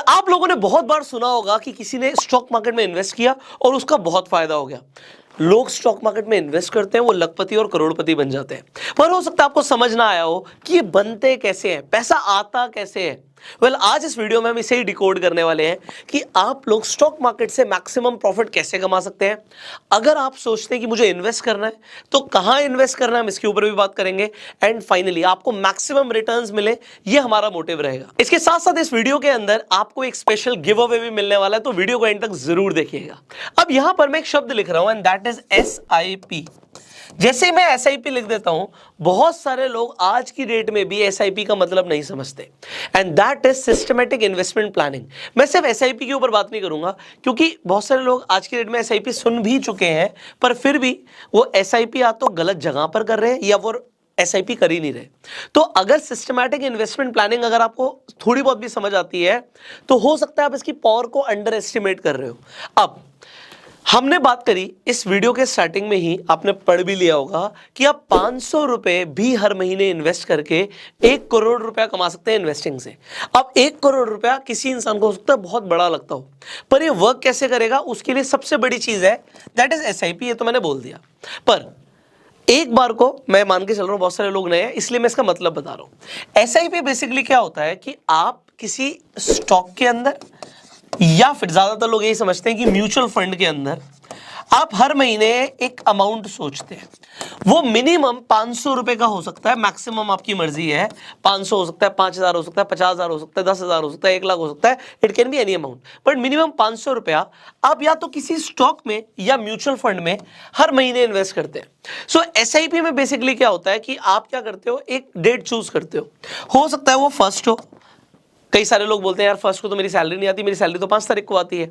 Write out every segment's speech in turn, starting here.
आप लोगों ने बहुत बार सुना होगा कि किसी ने स्टॉक मार्केट में इन्वेस्ट किया और उसका बहुत फायदा हो गया। लोग स्टॉक मार्केट में इन्वेस्ट करते हैं, वो लखपति और करोड़पति बन जाते हैं। पर हो सकता है आपको समझ ना आया हो कि ये बनते कैसे हैं, पैसा आता कैसे है। आज इस वीडियो में हम इसे ही डिकोड करने वाले हैं कि आप लोग स्टॉक मार्केट से मैक्सिमम प्रॉफिट कैसे कमा सकते हैं। अगर आप सोचते हैं कि मुझे इन्वेस्ट करना है तो कहां इन्वेस्ट करना है, हम इसके ऊपर भी बात करेंगे। एंड फाइनली आपको मैक्सिमम रिटर्न्स मिले, ये हमारा मोटिव रहेगा। इसके साथ साथ इस वीडियो के अंदर आपको एक स्पेशल गिव अवे भी मिलने वाला है, तो वीडियो को एंड तक जरूर देखिएगा। अब यहां पर मैं एक शब्द लिख रहा हूं एंड दैट इज SIP। जैसे मैं SIP लिख देता हूं, बहुत सारे लोग आज की डेट में भी SIP का मतलब नहीं समझते, and that is systematic investment planning. मैं सिर्फ SIP के ऊपर बात नहीं करूंगा, क्योंकि बहुत सारे लोग आज की डेट में SIP सुन भी चुके हैं, पर फिर भी वो SIP या तो गलत जगह पर कर रहे हैं या वो SIP कर ही नहीं रहे। तो अगर सिस्टमैटिक इन्वेस्टमेंट प्लानिंग अगर आपको थोड़ी बहुत भी समझ आती है, तो हो सकता है आप इसकी पावर को अंडर एस्टिमेट कर रहे हो। अब हमने बात करी इस वीडियो के स्टार्टिंग में ही, आपने पढ़ भी लिया होगा कि आप 500 रुपए भी हर महीने इन्वेस्ट करके 1 करोड़ रुपया कमा सकते हैं इन्वेस्टिंग से। अब 1 करोड़ रुपया किसी इंसान को हो सकता है बहुत बड़ा लगता हो, पर ये वर्क कैसे करेगा, उसके लिए सबसे बड़ी चीज है दैट इज SIP। ये तो मैंने बोल दिया, पर एक बार को मैं मान के चल रहा हूं बहुत सारे लोग नए हैं, इसलिए मैं इसका मतलब बता रहा हूं। SIP बेसिकली क्या होता है कि आप किसी स्टॉक के अंदर, या फिर ज्यादातर लोग यही समझते हैं कि म्यूचुअल फंड के अंदर आप हर महीने एक अमाउंट सोचते हैं। वो मिनिमम 500 रुपए का हो सकता है, मैक्सिमम आपकी मर्जी है। 500 हो सकता है, 5000 हो सकता है, 50,000 हो सकता है, 10,000 हो सकता है, 1 लाख हो सकता है, it can be any amount, but minimum 500 रुपया आप या तो किसी स्टॉक में या म्यूचुअल फंड में हर महीने इन्वेस्ट करते हैं। सो SIP में बेसिकली क्या होता है कि आप क्या करते हो, एक डेट चूज करते हो सकता है वो फर्स्ट हो। कई सारे लोग बोलते हैं यार फर्स्ट को तो मेरी सैलरी नहीं आती, मेरी सैलरी तो 5 तारीख को आती है,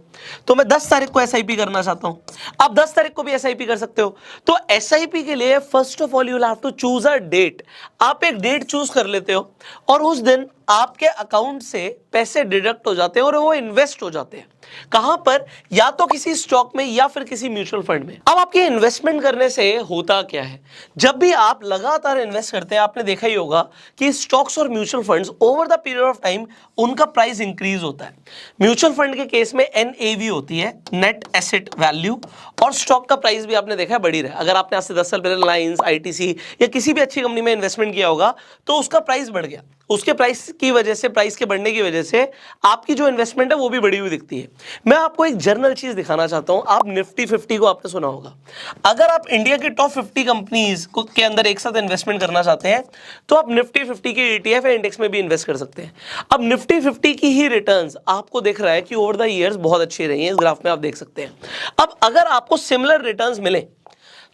तो मैं 10 तारीख को SIP करना चाहता हूं। आप 10 तारीख को भी SIP कर सकते हो। तो SIP के लिए first of all you will have to choose a date. आप एक डेट चूज कर लेते हो और उस दिन आपके अकाउंट से पैसे डिडक्ट हो जाते हैं और वो इन्वेस्ट हो जाते हैं। कहां पर, या तो किसी स्टॉक में या फिर किसी म्यूचुअल फंड में। अब आपके इन्वेस्टमेंट करने से होता क्या है, जब भी आप लगातार इन्वेस्ट करते हैं, आपने देखा ही होगा कि स्टॉक्स और mutual funds over the period of time उनका प्राइस इंक्रीज होता है। म्यूचुअल फंड के केस में NAV होती है, नेट एसेट वैल्यू, और स्टॉक का प्राइस भी आपने देखा है बढ़ ही रहा है। अगर आपने आज से 10 साल पहले रिलायंस, ITC या किसी भी अच्छी कंपनी में इन्वेस्टमेंट किया होगा तो उसका प्राइस बढ़ गया, उसके प्राइस की वजह से, प्राइस के बढ़ने की वजह से आपकी जो इन्वेस्टमेंट है वो भी बढ़ी हुई दिखती है। मैं आपको एक जनरल चीज दिखाना चाहता हूं। आप निफ्टी 50 को आपने सुना होगा। अगर आप इंडिया की टॉप 50 कंपनीज के अंदर एक साथ इन्वेस्टमेंट करना चाहते हैं तो आप निफ्टी 50 के ETF या इंडेक्स में भी इन्वेस्ट कर सकते हैं। अब निफ्टी 50 की ही रिटर्न्स आपको दिख रहा है कि ओवर द ईयर्स बहुत अच्छी रही हैं, इस ग्राफ में आप देख सकते हैं। अब अगर आपको सिमिलर रिटर्न्स मिले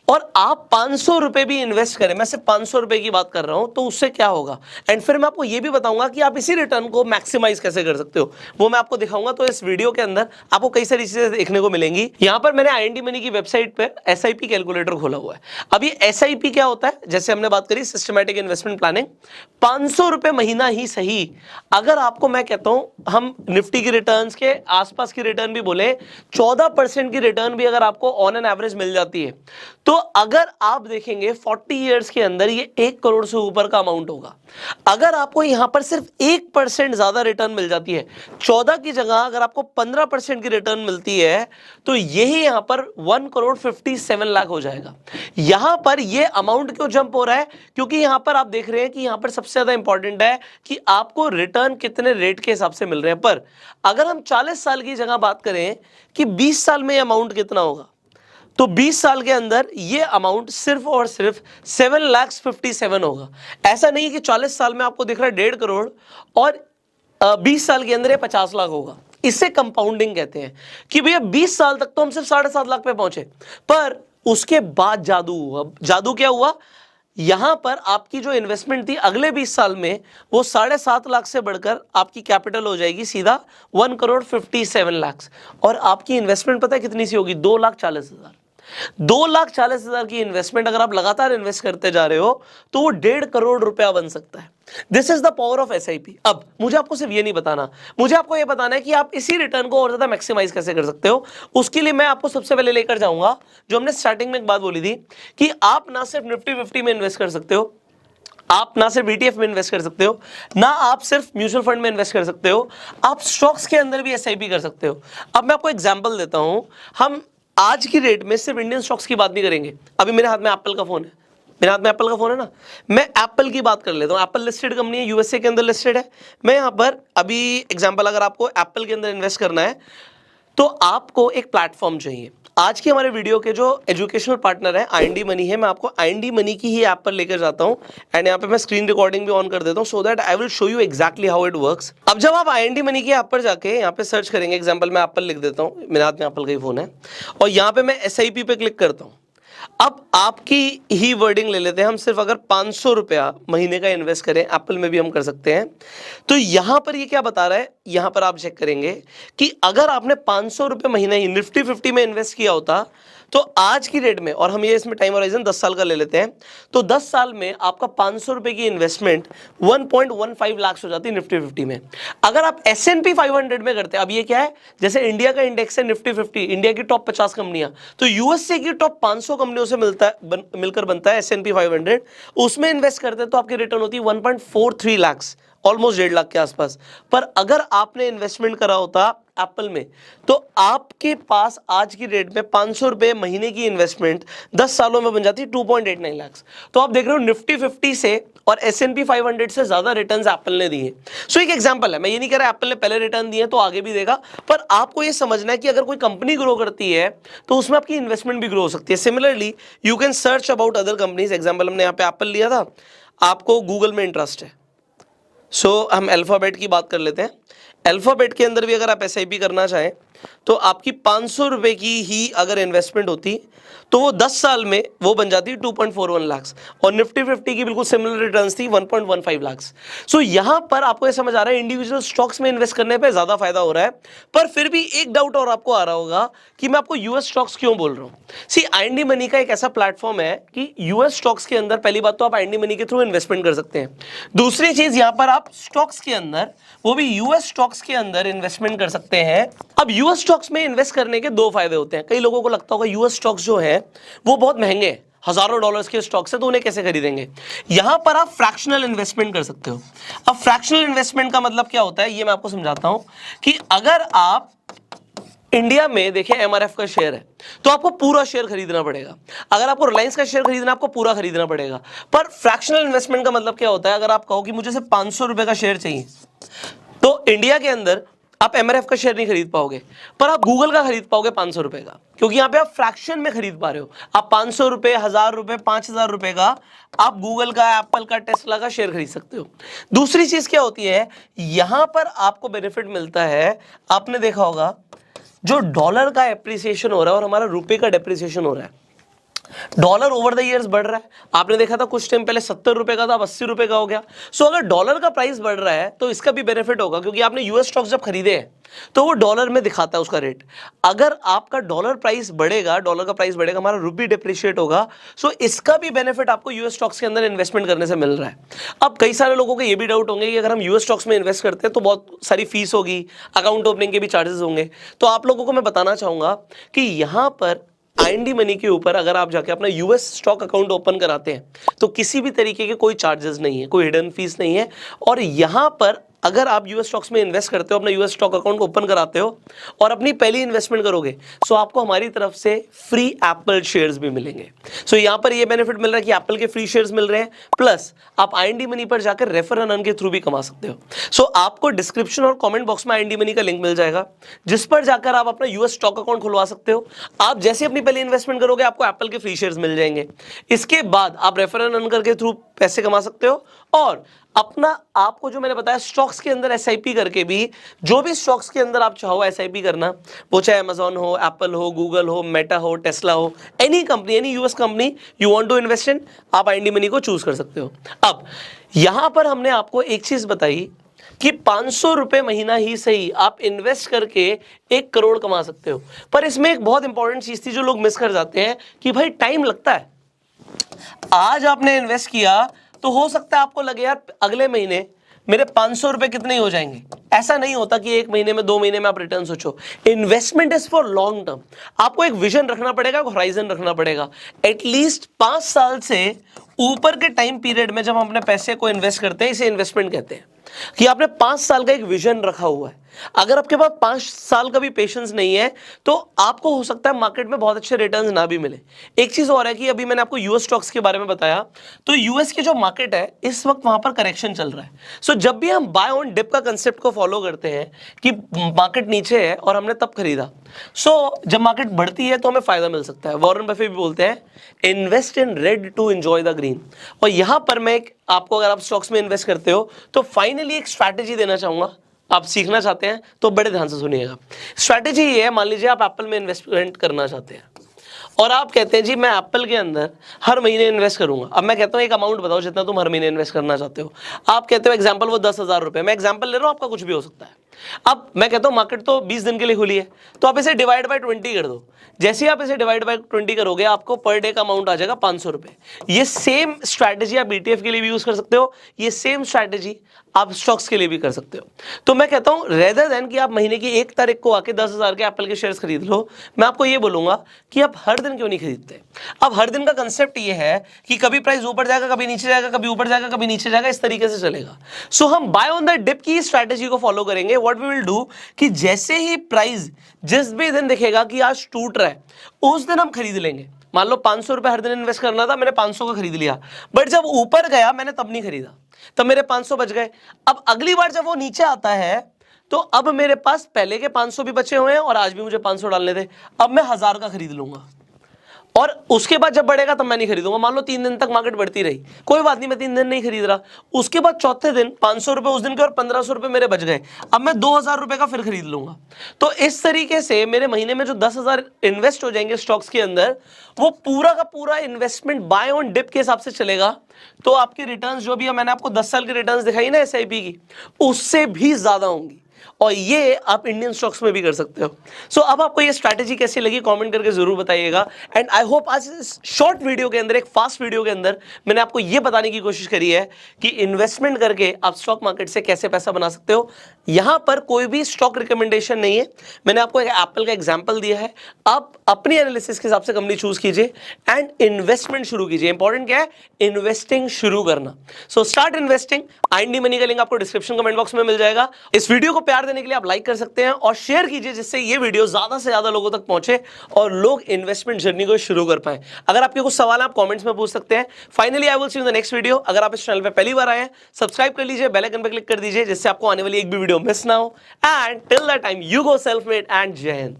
और आप 500 रुपए भी इन्वेस्ट करें, मैं सिर्फ 500 रुपए की बात कर रहा हूं, तो उससे क्या होगा, एंड फिर मैं आपको यह भी बताऊंगा कि आप इसी रिटर्न को मैक्सिमाइज कैसे कर सकते हो, वो मैं आपको दिखाऊंगा। तो इस वीडियो के अंदर आपको कई सारी चीजें देखने को मिलेंगी। यहां पर मैंने IND मनी की वेबसाइट पर SIP कैलकुलेटर खोला हुआ है। अब ये SIP क्या होता है, जैसे हमने बात करी सिस्टमैटिक इन्वेस्टमेंट प्लानिंग, 500 रुपए महीना ही सही। अगर आपको मैं कहता हूं, हम निफ्टी की रिटर्न के आसपास की रिटर्न भी बोले, 14% की रिटर्न भी अगर आपको ऑन एन एवरेज मिल जाती है, तो अगर आप देखेंगे 40 इयर्स के अंदर ये 1 करोड़ से ऊपर का अमाउंट होगा। अगर आपको यहां पर सिर्फ 1% ज्यादा रिटर्न मिल जाती है, 14 की जगह अगर आपको 15% की रिटर्न मिलती है, तो यही यहां पर 1 करोड़ 57 लाख हो जाएगा। यहां पर ये अमाउंट क्यों जंप हो रहा है, क्योंकि यहां पर आप देख रहे हैं कि यहां पर सबसे ज्यादा इंपॉर्टेंट है कि आपको रिटर्न कितने रेट के हिसाब से मिल रहे हैं। पर अगर हम 40 साल की जगह बात करें कि 20 साल में अमाउंट कितना होगा, तो 20 साल के अंदर ये अमाउंट सिर्फ और सिर्फ 7,57,000 होगा। ऐसा नहीं कि 40 साल में आपको दिख रहा है 1.5 करोड़ और 20 साल के अंदर ये 50 लाख होगा। इसे कंपाउंडिंग कहते हैं कि भैया 20 साल तक तो हम सिर्फ 7.5 लाख पे पहुंचे, पर उसके बाद जादू हुआ। जादू क्या हुआ, यहां पर आपकी जो इन्वेस्टमेंट थी अगले 20 साल में, वो 7.5 लाख से बढ़कर आपकी कैपिटल हो जाएगी सीधा 1 करोड़ 57 लाख। और आपकी इन्वेस्टमेंट पता है कितनी सी होगी, 2,40,000। 2,40,000 की इन्वेस्टमेंट अगर आप लगातार इन्वेस्ट करते जा रहे हो तो वो 1.5 करोड़ रुपया बन सकता है। This is the power of SIP। अब मुझे आपको सिर्फ ये नहीं बताना, मुझे आपको ये बताना है कि आप इसी रिटर्न को और ज्यादा मैक्सिमाइज कैसे कर सकते हो। उसके लिए मैं आपको सबसे पहले लेकर जाऊंगा जो हमने स्टार्टिंग में एक बात बोली थी कि आप ना सिर्फ निफ्टी 50 में इन्वेस्ट कर सकते हो, आप ना सिर्फ ETF में इन्वेस्ट कर सकते हो, ना आप सिर्फ म्यूचुअल फंड में इन्वेस्ट कर सकते हो, आप स्टॉक्स के अंदर भी SIP कर सकते हो। अब मैं आपको एग्जांपल देता हूं, हम आज की डेट में सिर्फ इंडियन स्टॉक्स की बात नहीं करेंगे। अभी मेरे हाथ में एप्पल का फोन है, मेरे हाथ में एप्पल का फोन है ना, मैं एप्पल की बात कर लेता हूं। एप्पल लिस्टेड कंपनी है, USA के अंदर लिस्टेड है। मैं यहां पर अभी एग्जांपल, अगर आपको एप्पल के अंदर इन्वेस्ट करना है तो आपको एक प्लेटफॉर्म चाहिए। आज के हमारे वीडियो के जो एजुकेशनल पार्टनर है IND मनी है, मैं आपको IND मनी की ही ऐप पर लेकर जाता हूं एंड यहाँ पे मैं स्क्रीन रिकॉर्डिंग भी ऑन कर देता हूं so that I will show you exactly how it works. अब जब आप IND मनी की ऐप पर जाके यहाँ पे सर्च करेंगे, एग्जांपल मैं एप्पल लिख देता हूँ, मेरे हाथ में एप्पल का ही फोन है और यहाँ पे मैं SIP पे क्लिक करता हूँ। अब आपकी ही वर्डिंग ले लेते हैं हम, सिर्फ अगर 500 रुपया महीने का इन्वेस्ट करें, एप्पल में भी हम कर सकते हैं। तो यहां पर ये क्या बता रहा है, यहां पर आप चेक करेंगे कि अगर आपने 500 रुपए महीना ही निफ्टी 50 में इन्वेस्ट किया होता तो आज की डेट में, और हम ये इसमें टाइम होराइजन 10 साल का ले लेते हैं, तो 10 साल में आपका 500 रुपए की इन्वेस्टमेंट 1.15 लाख हो जाती है निफ्टी 50 में। अगर आप S&P 500 में करते हैं, अब ये क्या है, जैसे इंडिया का इंडेक्स है निफ्टी 50, इंडिया की टॉप 50 कंपनियां, तो USA की टॉप 500 कंपनियों से मिलकर बनता है S&P 500, उसमें इन्वेस्ट करते हैं तो आपकी रिटर्न होती है 1.43 लाख, ऑलमोस्ट 1.5 लाख के आसपास। पर अगर आपने इन्वेस्टमेंट करा होता एप्पल में तो आपके पास आज की डेट में 500 रुपए महीने की इन्वेस्टमेंट 10 सालों में बन जाती है 2.89 लाख। तो आप देख रहे हो निफ्टी 50 से और S&P 500 से ज्यादा रिटर्न्स एप्पल ने दिए। सो एक एग्जांपल है, मैं ये नहीं कह रहा एप्पल ने पहले रिटर्न दिए तो आगे भी देगा, पर आपको ये समझना है कि अगर कोई कंपनी ग्रो करती है तो उसमें आपकी इन्वेस्टमेंट भी ग्रो हो सकती है। Similarly you can search about other companies. Example हमने यहाँ पे एप्पल लिया था, आपको गूगल में इंटरेस्ट है, सो हम अल्फाबेट की बात कर लेते हैं। अल्फाबेट के अंदर भी अगर आप SIP करना चाहें तो आपकी 500 रुपए की ही अगर इन्वेस्टमेंट होती तो वो 10 साल में वो बन जाती 2.41 लाख, और निफ्टी 50 की बिल्कुल सिमिलर रिटर्न्स थी 1.15 लाख। सो यहां पर आपको ये समझ आ रहा है इंडिविजुअल स्टॉक्स में इन्वेस्ट करने पे ज्यादा फायदा हो रहा है। पर फिर भी एक डाउट और आपको आ रहा होगा कि मैं आपको US स्टॉक्स क्यों बोल रहा हूं। सी IND मनी का एक ऐसा प्लेटफॉर्म है कि US स्टॉक्स के अंदर पहली बात तो आप IND मनी के थ्रू इन्वेस्टमेंट कर सकते हैं। दूसरी चीज, यहां पर आप स्टॉक्स के अंदर, वो भी US स्टॉक्स के अंदर इन्वेस्टमेंट कर सकते हैं। अब US स्टॉक्स में इन्वेस्ट करने के दो फायदे होते हैं। कई लोगों को लगता होगा US स्टॉक्स जो है वो बहुत महंगे हैं, हजारों डॉलर्स के स्टॉक्स है, तो उन्हें कैसे खरीदेंगे। यहां पर आप फ्रैक्शनल इन्वेस्टमेंट कर सकते हो। अब फ्रैक्शनल इन्वेस्टमेंट का मतलब क्या होता है, ये मैं आपको समझाता हूं कि अगर आप इंडिया में देखें MRF का शेयर है तो आपको पूरा शेयर खरीदना पड़ेगा। अगर आपको रिलायंस का शेयर खरीदना, आपको पूरा खरीदना पड़ेगा। पर फ्रैक्शनल इन्वेस्टमेंट का मतलब क्या होता है, अगर आप कहो कि मुझे सिर्फ 500 रुपए का शेयर चाहिए तो इंडिया के अंदर आप MRF का शेयर नहीं खरीद पाओगे, पर आप गूगल का खरीद पाओगे 500 रुपए का, क्योंकि यहां पे आप फ्रैक्शन में खरीद पा रहे हो। आप 500 रुपए, 1000 रुपए, 5000 रुपए का आप गूगल का, एप्पल का, टेस्ला का शेयर खरीद सकते हो। दूसरी चीज क्या होती है, यहां पर आपको बेनिफिट मिलता है, आपने देखा होगा जो डॉलर का एप्रिसिएशन हो रहा है और हमारा रुपए का डेप्रिसिएशन हो रहा है, डॉलर ओवर द इयर्स बढ़ रहा है। आपने देखा था कुछ टाइम पहले 70 रुपए का था, अब 80 रुपए का हो गया। सो अगर डॉलर का प्राइस बढ़ रहा है तो इसका भी बेनिफिट होगा, क्योंकि आपने US स्टॉक्स जब खरीदे हैं तो वो डॉलर में दिखाता है उसका रेट। अगर आपका डॉलर प्राइस बढ़ेगा, डॉलर का प्राइस बढ़ेगा, हमारा रुपी डिप्रिशिएट होगा। सो इसका भी बेनिफिट आपको US स्टॉक्स के अंदर इन्वेस्टमेंट करने से मिल रहा है। अब कई सारे लोगों को ये भी डाउट होंगे कि अगर हम US स्टॉक्स में इन्वेस्ट करते हैं तो बहुत सारी फीस होगी, अकाउंट ओपनिंग के भी चार्जेस होंगे। तो आप लोगों को मैं बताना चाहूंगा कि यहां पर IND मनी के ऊपर अगर आप जाके अपना US स्टॉक अकाउंट ओपन कराते हैं तो किसी भी तरीके के कोई चार्जेस नहीं है, कोई हिडन फीस नहीं है। और यहां पर अगर आप US स्टॉक्स में इन्वेस्ट करते हो, अपना US स्टॉक अकाउंट ओपन कराते हो और अपनी पहली इन्वेस्टमेंट करोगे, सो आपको हमारी तरफ से फ्री एप्पल शेयर्स भी मिलेंगे। सो यहां पर ये बेनिफिट मिल रहा है कि एप्पल के फ्री शेयर्स मिल रहे हैं, प्लस आप IND मनी पर जाकर रेफर एंड अर्न के थ्रू भी कमा सकते हो। सो आपको डिस्क्रिप्शन और कमेंट बॉक्स में IND मनी का लिंक मिल जाएगा, जिस पर जाकर आप अपना US स्टॉक अकाउंट खुलवा सकते हो। आप जैसे अपनी पहली इन्वेस्टमेंट करोगे आपको एप्पल के फ्री शेयर्स मिल जाएंगे। इसके बाद आप रेफर एंड अर्न के थ्रू पैसे कमा सकते हो और अपना, आपको जो मैंने बताया स्टॉक्स के अंदर SIP करके भी, जो भी स्टॉक्स के अंदर आप चाहो SIP करना, वो चाहे अमेजॉन हो, एप्पल हो, गूगल हो, मेटा हो, टेस्ला हो, any company, any US company you want to invest in, आप IND मनी को चूज कर सकते हो। अब यहां पर हमने आपको एक चीज बताई कि 500 रुपए महीना ही सही आप इन्वेस्ट करके 1 करोड़ कमा सकते हो। पर इसमें एक बहुत इंपॉर्टेंट चीज थी जो लोग मिस कर जाते हैं कि भाई टाइम लगता है। आज आपने इन्वेस्ट किया तो हो सकता है आपको लगे यार अगले महीने मेरे 500 रुपए कितने ही हो जाएंगे। ऐसा नहीं होता कि 1 महीने में, 2 महीने में आप रिटर्न सोचो। Investment is for long term. आपको एक विजन रखना पड़ेगा, एक होराइजन रखना पड़ेगा। एटलीस्ट 5 साल से ऊपर के टाइम पीरियड में जब हम अपने पैसे को इन्वेस्ट करते हैं, इसे इन्वेस्टमेंट कहते हैं कि आपने 5 साल का एक विजन रखा हुआ है। अगर आपके पास 5 साल का भी पेशेंस नहीं है तो आपको हो सकता है मार्केट में बहुत अच्छे रिटर्न्स ना भी मिले। एक चीज और है कि अभी मैंने आपको यूएस स्टॉक्स के बारे में बताया, तो यूएस की जो मार्केट है इस वक्त वहां पर करेक्शन चल रहा है। सो जब भी हम बाय ऑन डिप का कंसेप्ट को फॉलो करते हैं कि मार्केट नीचे है और हमने तब खरीदा, जब मार्केट बढ़ती है तो हमें फायदा मिल सकता है। वॉरेन बफेट भी बोलते हैं invest in red to enjoy the green. और यहां पर मैं आपको, अगर आप स्टॉक्स में इन्वेस्ट करते हो तो फाइनली एक स्ट्रैटेजी देना चाहूंगा। आप सीखना चाहते हैं तो बड़े ध्यान से सुनिएगा। स्ट्रैटेजी ये है, मान लीजिए आप एप्पल में इन्वेस्टमेंट करना चाहते हैं और आप कहते हैं जी मैं एप्पल के अंदर हर महीने इन्वेस्ट करूंगा। अब मैं कहता हूं एक अमाउंट बताओ जितना तुम हर महीने इन्वेस्ट करना चाहते हो। आप कहते हो एग्जांपल वो 10,000 रुपए, मैं एग्जांपल ले रहा हूं, आपका कुछ भी हो सकता है। अब मैं कहता हूं मार्केट तो 20 दिन के लिए खुली है, तो आप इसे डिवाइड बाय 20 कर दो। जैसे ही आप इसे डिवाइड बाय 20 करोगे आपको पर डे का अमाउंट आ जाएगा 500 रुपए। ये सेम स्ट्रैटेजी आप बीटीएफ के लिए भी यूज कर सकते हो, ये सेम स्ट्रैटेजी आप स्टॉक्स के लिए भी कर सकते हो। तो मैं कहता हूं रेदर देन कि आप महीने की 1 तारीख को आके 10,000 के एप्पल के शेयर्स खरीद लो, मैं आपको ये बोलूंगा कि आप हर दिन क्यों नहीं खरीदते। अब हर दिन का कंसेप्ट ये है कि कभी प्राइस ऊपर जाएगा, कभी नीचे जाएगा, कभी ऊपर जाएगा, कभी नीचे जाएगा, इस तरीके से चलेगा। सो हम बाय ऑन द डिप की स्ट्रैटेजी को फॉलो करेंगे। व्हाट वी विल डू कि जैसे ही प्राइस जिस भी दिन दिखेगा कि आज टूट रहा है, उस दिन हम खरीद लेंगे। मान लो 500 रुपए हर दिन इन्वेस्ट करना था, मैंने 500 का खरीद लिया, बट जब ऊपर गया मैंने तब नहीं खरीदा, तब मेरे 500 बच गए। अब अगली बार जब वो नीचे आता है तो अब मेरे पास पहले के 500 भी बचे हुए हैं और आज भी मुझे 500 डालने थे, अब मैं 1000 का खरीद लूंगा। और उसके बाद जब बढ़ेगा तब मैं नहीं खरीदूंगा। मान लो 3 दिन तक मार्केट बढ़ती रही, कोई बात नहीं, मैं 3 दिन नहीं खरीद रहा। उसके बाद चौथे दिन 500 रुपए उस दिन के और 1500 रुपए मेरे बच गए, अब मैं 2000 रुपए का फिर खरीद लूंगा। तो इस तरीके से मेरे महीने में जो 10,000 इन्वेस्ट हो जाएंगे स्टॉक्स के अंदर, वो पूरा का पूरा इन्वेस्टमेंट बाय ऑन डिप के हिसाब से चलेगा। तो आपके रिटर्न जो भी है, मैंने आपको 10 साल की रिटर्न दिखाई ना एसआईपी की, उससे भी ज्यादा होंगी। और ये आप इंडियन स्टॉक्स में भी कर सकते हो। सो अब आपको ये स्ट्रैटेजी कैसी लगी कमेंट करके जरूर बताइएगा। एंड आई होप आज इस शॉर्ट वीडियो के अंदर, एक फास्ट वीडियो के अंदर, मैंने आपको ये बताने की कोशिश करी है कि इन्वेस्टमेंट करके आप स्टॉक मार्केट से कैसे पैसा बना सकते हो। यहां पर कोई भी स्टॉक रिकमेंडेशन नहीं है, मैंने आपको एक एप्पल का एग्जाम्पल दिया है। आप अपनी एनालिसिस के हिसाब से कंपनी चूज कीजिए एंड इन्वेस्टमेंट शुरू कीजिए। इंपॉर्टेंट क्या है? इन्वेस्टिंग शुरू करना। So start investing. IND money का लिंक आपको डिस्क्रिप्शन कमेंट बॉक्स में मिल जाएगा। इस वीडियो को प्यार देने के लिए आप लाइक कर सकते हैं और शेयर कीजिए, जिससे ये वीडियो ज्यादा से ज्यादा लोगों तक पहुंचे और लोग इन्वेस्टमेंट जर्नी को शुरू कर पाए। अगर आपके कुछ सवाल आप कमेंट्स में पूछ सकते हैं। Finally I will see you in the next video. अगर आप इस चैनल पे पहली बार आए हैं, सब्सक्राइब कर लीजिए, बेल आइकन पे क्लिक कर दीजिए, जिससे आपको आने वाली एक भी वीडियो मिस ना हो। And till that time, you go self made and जय हिंद।